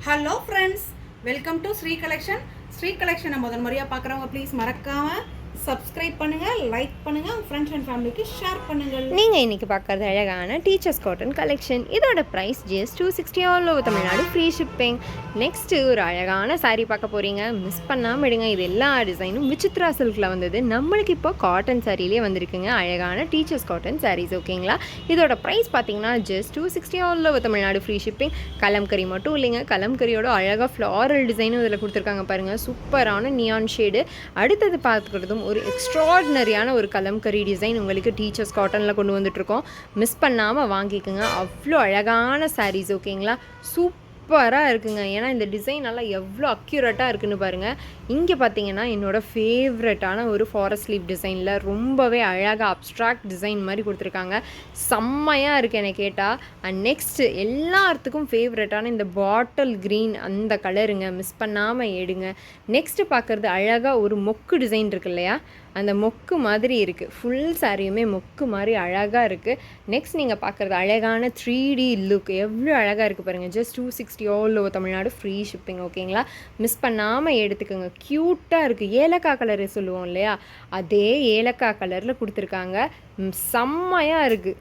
Hello friends, welcome to Sri collection. Sri கலெக்ஷனை முதல் முறையாக பார்க்குறவங்க ப்ளீஸ் மறக்காமல் சப்ஸ்கிரைப் பண்ணுங்கள், லைக் பண்ணுங்கள், உங்கள் ஃப்ரெண்ட்ஸ் அண்ட் ஃபேமிலிக்கு ஷேர் பண்ணுங்கள். நீங்கள் இன்றைக்கி பார்க்குறது அழகான டீச்சர்ஸ் காட்டன் கலெக்ஷன். இதோட price just 260 all over Tamil Nadu, free shipping. Next ஒரு அழகான சாரீ பார்க்க போகிறீங்க, மிஸ் பண்ணாமல் எடுங்க. இது எல்லா டிசைனும் விசித்ரா சில்கில் வந்தது. நம்மளுக்கு இப்போ காட்டன் சாரிலே வந்திருக்குங்க, அழகான டீச்சர்ஸ் காட்டன் சாரீஸ். ஓகேங்களா, இதோட ப்ரைஸ் பார்த்தீங்கன்னா just 260 all over Tamil Nadu, free shipping. Kalamkari மட்டும் இல்லைங்க, கலம்கரியோட அழகாக ஃப்ளாரல் டிசைனும் இதில் கொடுத்துருக்காங்க பாருங்கள், சூப்பரான நியான் ஷேடு. அடுத்தது பார்த்துக்கிறதும் ஒரு எக்ஸ்ட்ராடினரியான ஒரு கலம்கரி டிசைன் உங்களுக்கு டீச்சர்ஸ் காட்டனில் கொண்டு வந்துட்ருக்கோம். மிஸ் பண்ணாமல் வாங்கிக்கோங்க, அவ்வளோ அழகான சாரீஸ். ஓகேங்களா, சூப்பராக இருக்குங்க. ஏன்னா இந்த டிசைன் நல்லா எவ்வளோ அக்யூரேட்டாக இருக்குதுன்னு பாருங்கள். இங்கே பார்த்தீங்கன்னா என்னோடய ஃபேவரட்டான ஒரு ஃபாரஸ்ட் லீஃப் டிசைனில் ரொம்பவே அழகாக அப்ட்ராக்ட் டிசைன் மாதிரி கொடுத்துருக்காங்க. செம்மையாக இருக்குது என்னை கேட்டால். அண்ட் நெக்ஸ்ட்டு எல்லாத்துக்கும் ஃபேவரட்டான இந்த பாட்டில் க்ரீன் அந்த கலருங்க, மிஸ் பண்ணாமல் எடுங்க. நெக்ஸ்ட்டு பார்க்குறது அழகாக ஒரு மொக்கு டிசைன் இருக்கு இல்லையா, அந்த மொக்கு மாதிரி இருக்குது. ஃபுல் சாரியுமே மொக்கு மாதிரி அழகாக இருக்குது. நெக்ஸ்ட் நீங்கள் பார்க்குறது அழகான 3D லுக், எவ்வளோ அழகாக இருக்குது பாருங்கள். Just 260 all over Tamil Nadu, free shipping. ஓகேங்களா, மிஸ் பண்ணாமல் எடுத்துக்கோங்க. க்யூட்டாக இருக்குது, ஏலக்காய் கலரு சொல்லுவோம் இல்லையா, அதே ஏலக்காய் கலரில் கொடுத்துருக்காங்க. செம்மையாக இருக்குது,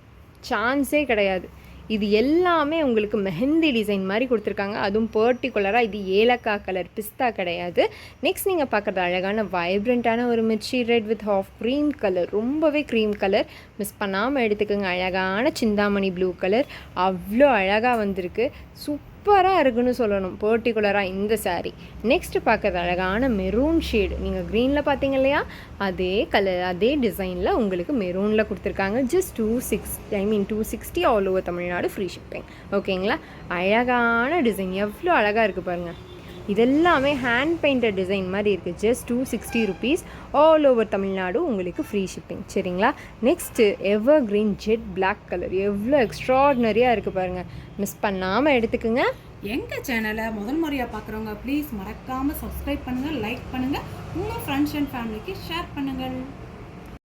சான்ஸே கிடையாது. இது எல்லாமே உங்களுக்கு மெஹந்தி டிசைன் மாதிரி கொடுத்துருக்காங்க. அதுவும் பர்டிகுலராக இது ஏலக்காய் கலர், பிஸ்தா கிடையாது. நெக்ஸ்ட் நீங்கள் பார்க்குறது அழகான வைப்ரண்ட்டான ஒரு Mirchi red with half cream colour, ரொம்பவே க்ரீம் கலர், மிஸ் பண்ணாமல் எடுத்துக்கோங்க. அழகான சிந்தாமணி ப்ளூ கலர், அவ்வளோ அழகாக வந்திருக்கு. சூப்பராக இருக்குன்னு சொல்லணும் பர்டிகுலராக இந்த சாரீ. நெக்ஸ்ட்டு பார்க்குறது அழகான மெரூன் ஷேடு. நீங்கள் க்ரீனில் பார்த்தீங்க இல்லையா, அதே கலர் அதே டிசைனில் உங்களுக்கு மெரூனில் கொடுத்துருக்காங்க. Just 260 all over Tamil Nadu, free shipping. ஓகேங்களா, அழகான டிசைன், எவ்வளோ அழகாக இருக்குது பாருங்கள். இதெல்லாமே ஹேண்ட் பெயிண்டட் டிசைன் மாதிரி இருக்குது. Just 260 rupees all over Tamil Nadu, உங்களுக்கு ஃப்ரீ ஷிப்பிங். சரிங்களா, நெக்ஸ்ட்டு எவர் கிரீன் ஜெட் பிளாக் கலர், எவ்வளோ எக்ஸ்ட்ராடினரியாக இருக்குது பாருங்கள், மிஸ் பண்ணாமல் எடுத்துக்கோங்க. எங்கள் சேனலை முதல் முறையாக பார்க்குறவங்க ப்ளீஸ் மறக்காமல் சப்ஸ்கிரைப் பண்ணுங்கள், லைக் பண்ணுங்கள், உங்கள் ஃப்ரெண்ட்ஸ் அண்ட் ஃபேமிலிக்கு ஷேர் பண்ணுங்கள்.